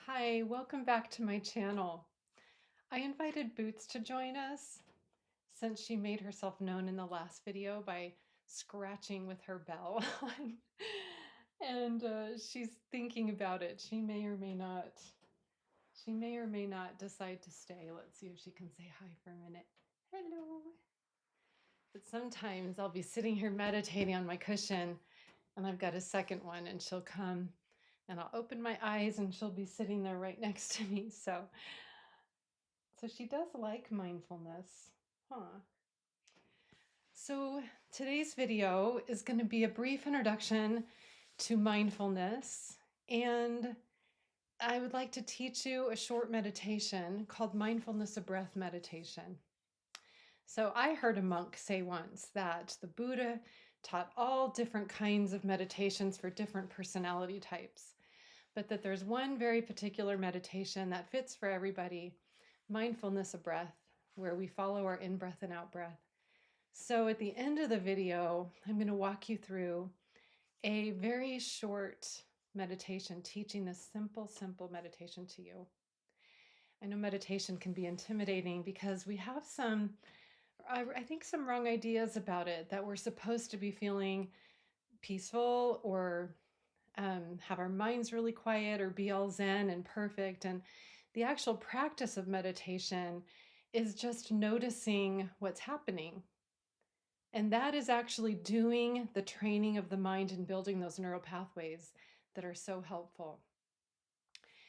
Hi, welcome back to my channel. I invited Boots to join us since she made herself known in the last video by scratching with her bell. And she's thinking about it. She may or may not decide to stay. Let's see if she can say hi for a minute. Hello. But sometimes I'll be sitting here meditating on my cushion and I've got a second one and she'll come and I'll open my eyes and she'll be sitting there right next to me. So she does like mindfulness, huh? So today's video is going to be a brief introduction to mindfulness, and I would like to teach you a short meditation called Mindfulness of Breath Meditation. So I heard a monk say once that the Buddha taught all different kinds of meditations for different personality types, but that there's one very particular meditation that fits for everybody, mindfulness of breath, where we follow our in-breath and out-breath. So at the end of the video, I'm going to walk you through a very short meditation, teaching this simple meditation to you. I know meditation can be intimidating because we have I think some wrong ideas about it, that we're supposed to be feeling peaceful or have our minds really quiet or be all zen and perfect. And the actual practice of meditation is just noticing what's happening. And that is actually doing the training of the mind and building those neural pathways that are so helpful.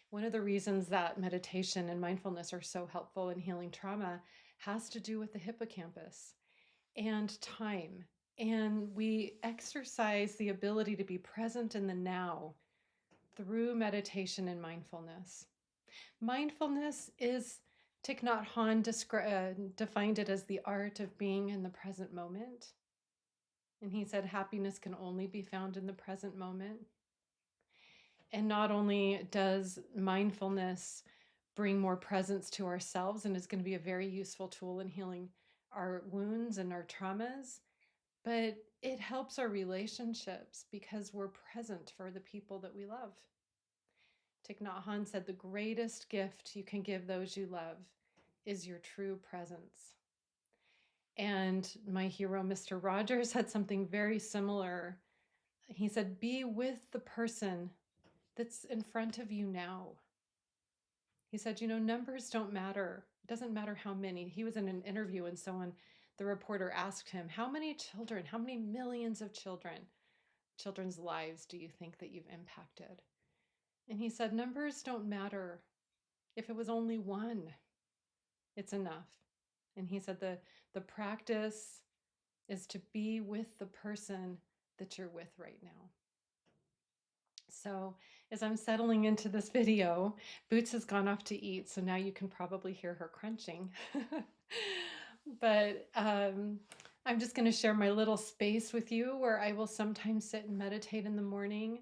One of the reasons that meditation and mindfulness are so helpful in healing trauma has to do with the hippocampus and time. And we exercise the ability to be present in the now through meditation and mindfulness. Mindfulness is, Thich Nhat Hanh defined it as the art of being in the present moment. And he said happiness can only be found in the present moment. And not only does mindfulness bring more presence to ourselves and is going to be a very useful tool in healing our wounds and our traumas, but it helps our relationships because we're present for the people that we love. Thich Nhat Hanh said the greatest gift you can give those you love is your true presence. And my hero, Mr. Rogers, had something very similar. He said, be with the person that's in front of you now. He said, numbers don't matter. It doesn't matter how many. He was in an interview and the reporter asked him, how many children, how many millions of children's lives do you think that you've impacted? And he said, numbers don't matter. If it was only one, it's enough. And he said the practice is to be with the person that you're with right now. So as I'm settling into this video, Boots has gone off to eat, so now you can probably hear her crunching. But I'm just going to share my little space with you where I will sometimes sit and meditate in the morning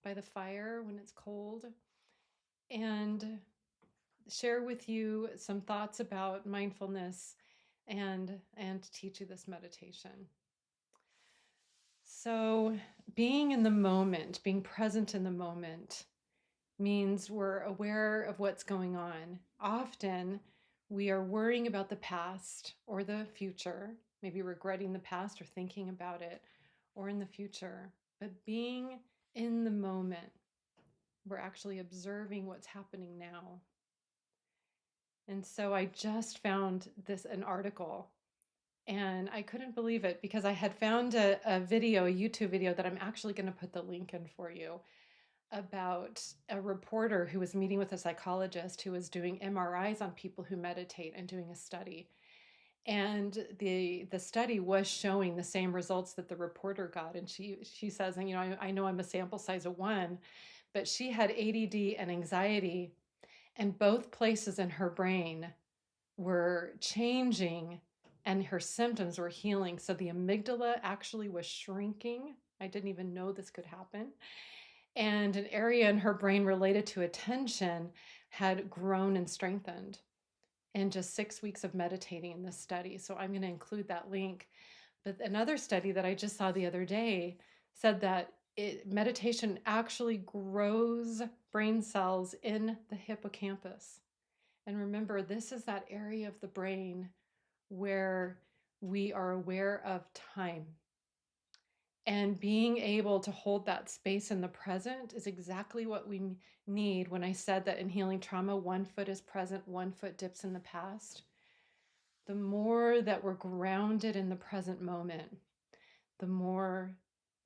by the fire when it's cold, and share with you some thoughts about mindfulness and teach you this meditation. So being in the moment, being present in the moment, means we're aware of what's going on. Often we are worrying about the past or the future, maybe regretting the past or thinking about it, or in the future. But being in the moment, we're actually observing what's happening now. And so I just found an article, and I couldn't believe it because I had found a YouTube video that I'm actually going to put the link in for you, about a reporter who was meeting with a psychologist who was doing MRIs on people who meditate and doing a study. And the study was showing the same results that the reporter got. And she says, and I know I'm a sample size of one, but she had ADD and anxiety, and both places in her brain were changing and her symptoms were healing. So the amygdala actually was shrinking. I didn't even know this could happen. And an area in her brain related to attention had grown and strengthened in just 6 weeks of meditating in this study. So I'm going to include that link. But another study that I just saw the other day said that meditation actually grows brain cells in the hippocampus. And remember, this is that area of the brain where we are aware of time. And being able to hold that space in the present is exactly what we need. When I said that in healing trauma, one foot is present, one foot dips in the past. The more that we're grounded in the present moment, the more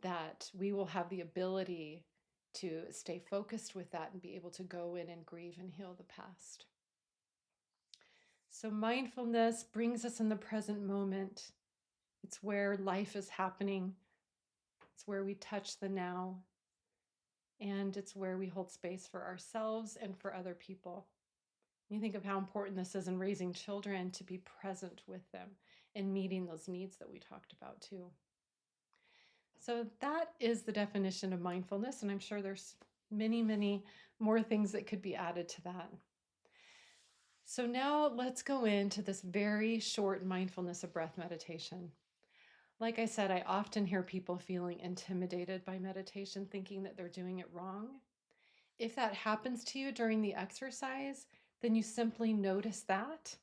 that we will have the ability to stay focused with that and be able to go in and grieve and heal the past. So mindfulness brings us in the present moment. It's where life is happening. It's where we touch the now. And it's where we hold space for ourselves and for other people. You think of how important this is in raising children, to be present with them and meeting those needs that we talked about too. So that is the definition of mindfulness, and I'm sure there's many, many more things that could be added to that. So now let's go into this very short mindfulness of breath meditation. Like I said, I often hear people feeling intimidated by meditation, thinking that they're doing it wrong. If that happens to you during the exercise, then you simply notice that,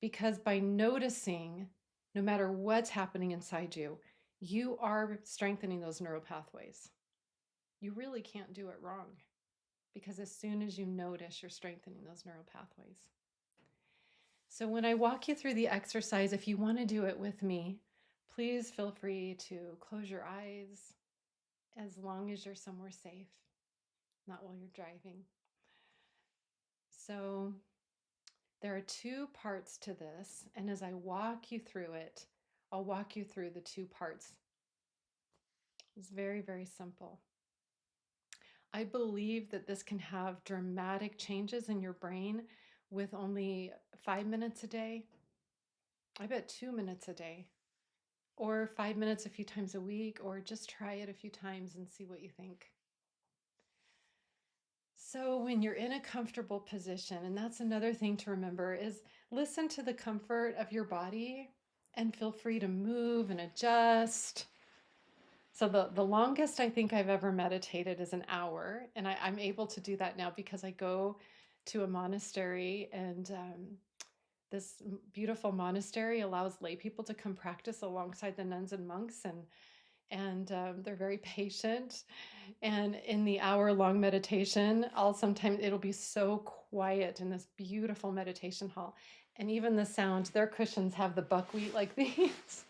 because by noticing, no matter what's happening inside you, you are strengthening those neural pathways. You really can't do it wrong, because as soon as you notice, you're strengthening those neural pathways. So when I walk you through the exercise, if you want to do it with me, please feel free to close your eyes as long as you're somewhere safe, not while you're driving. So there are two parts to this, and as I walk you through it, I'll walk you through the two parts. It's very, very simple. I believe that this can have dramatic changes in your brain with only 5 minutes a day. I bet 2 minutes a day, or 5 minutes a few times a week, or just try it a few times and see what you think. So when you're in a comfortable position, and that's another thing to remember, is listen to the comfort of your body and feel free to move and adjust. So the longest I think I've ever meditated is an hour, and I'm able to do that now because I go to a monastery, and this beautiful monastery allows lay people to come practice alongside the nuns and monks, and they're very patient. And in the hour-long meditation, it'll be so quiet in this beautiful meditation hall. And even the sound, their cushions have the buckwheat like these.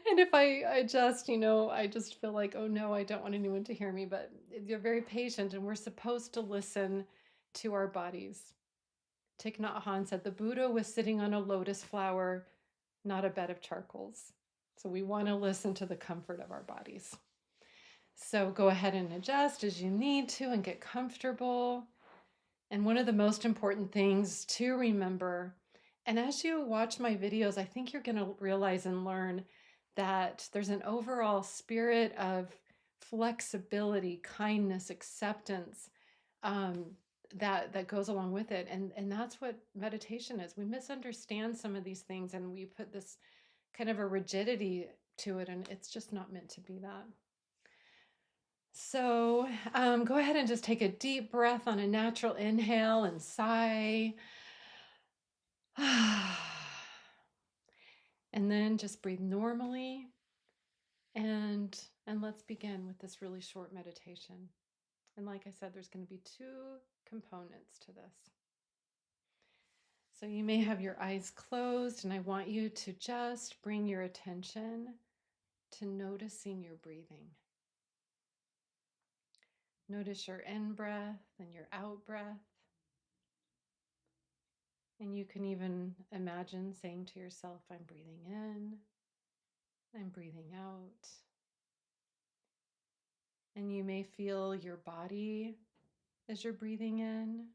And if I just, I just feel like, oh no, I don't want anyone to hear me. But they're very patient, and we're supposed to listen to our bodies. Thich Nhat Hanh said the Buddha was sitting on a lotus flower, not a bed of charcoals. So we want to listen to the comfort of our bodies. So go ahead and adjust as you need to and get comfortable. And one of the most important things to remember, and as you watch my videos, I think you're going to realize and learn that there's an overall spirit of flexibility, kindness, acceptance, that goes along with it. And that's what meditation is. We misunderstand some of these things, and we put this kind of a rigidity to it, and it's just not meant to be that. So go ahead and just take a deep breath on a natural inhale and sigh. And then just breathe normally. And let's begin with this really short meditation. And like I said, there's going to be two components to this. So you may have your eyes closed, and I want you to just bring your attention to noticing your breathing. Notice your in breath and your out breath. And you can even imagine saying to yourself, I'm breathing in, I'm breathing out. And you may feel your body as you're breathing in,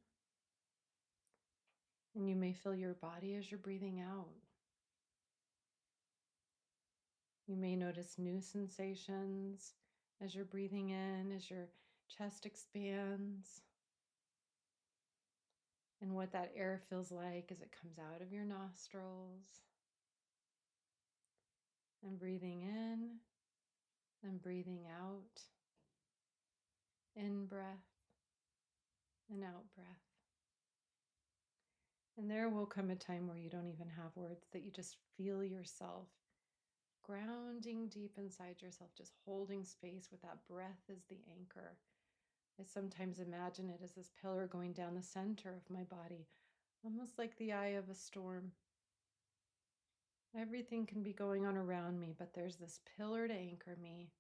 and you may feel your body as you're breathing out. You may notice new sensations as you're breathing in, as your chest expands, and what that air feels like as it comes out of your nostrils. And breathing in and breathing out. In breath and out breath. And there will come a time where you don't even have words, that you just feel yourself grounding deep inside yourself, just holding space with that breath as the anchor. I sometimes imagine it as this pillar going down the center of my body, almost like the eye of a storm. Everything can be going on around me, but there's this pillar to anchor me.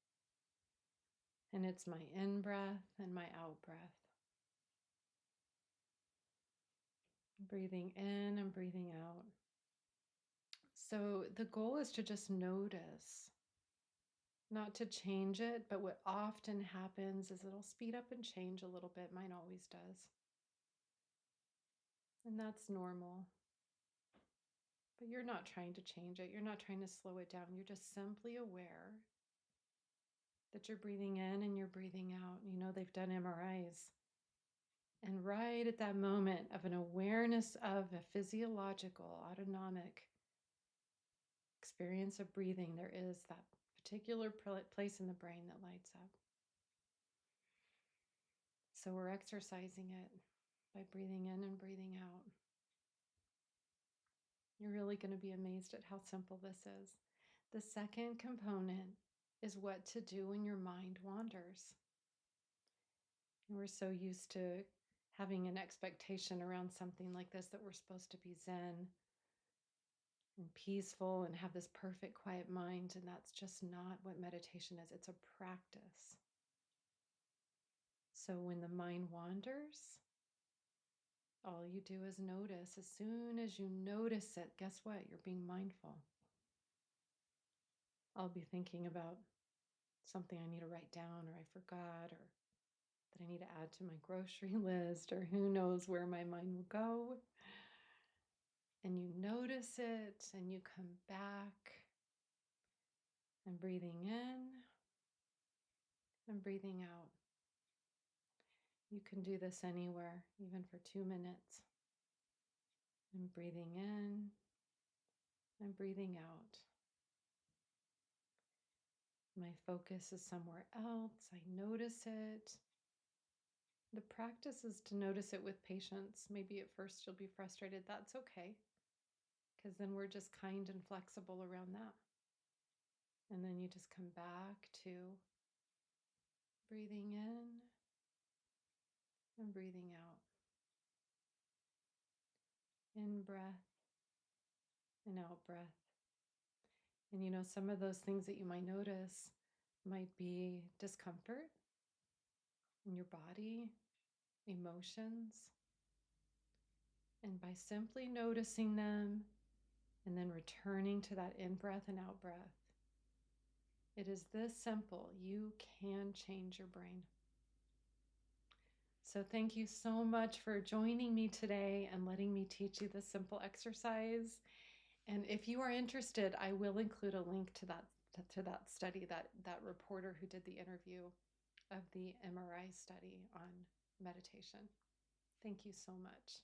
And it's my in breath and my out breath. Breathing in and breathing out. So the goal is to just notice, not to change it, but what often happens is it'll speed up and change a little bit. Mine always does. And that's normal. But you're not trying to change it. You're not trying to slow it down. You're just simply aware that you're breathing in and you're breathing out. You know, they've done MRIs. And right at that moment of an awareness of a physiological, autonomic experience of breathing, there is that particular place in the brain that lights up. So we're exercising it by breathing in and breathing out. You're really going to be amazed at how simple this is. The second component is what to do when your mind wanders. And we're so used to having an expectation around something like this, that we're supposed to be zen and peaceful and have this perfect quiet mind. And that's just not what meditation is. It's a practice. So when the mind wanders, all you do is notice. As soon as you notice it, guess what? You're being mindful. I'll be thinking about something I need to write down, or I forgot, or that I need to add to my grocery list, or who knows where my mind will go. And you notice it and you come back and breathing in and breathing out. You can do this anywhere, even for 2 minutes. And breathing in and breathing out. My focus is somewhere else. I notice it. The practice is to notice it with patience. Maybe at first you'll be frustrated. That's okay, because then we're just kind and flexible around that. And then you just come back to breathing in and breathing out. In breath and out breath. And you know, some of those things that you might notice might be discomfort in your body, emotions. And by simply noticing them and then returning to that in breath and out breath, it is this simple. You can change your brain. So thank you so much for joining me today and letting me teach you this simple exercise. And if you are interested, I will include a link to that study, that reporter who did the interview of the MRI study on meditation. Thank you so much.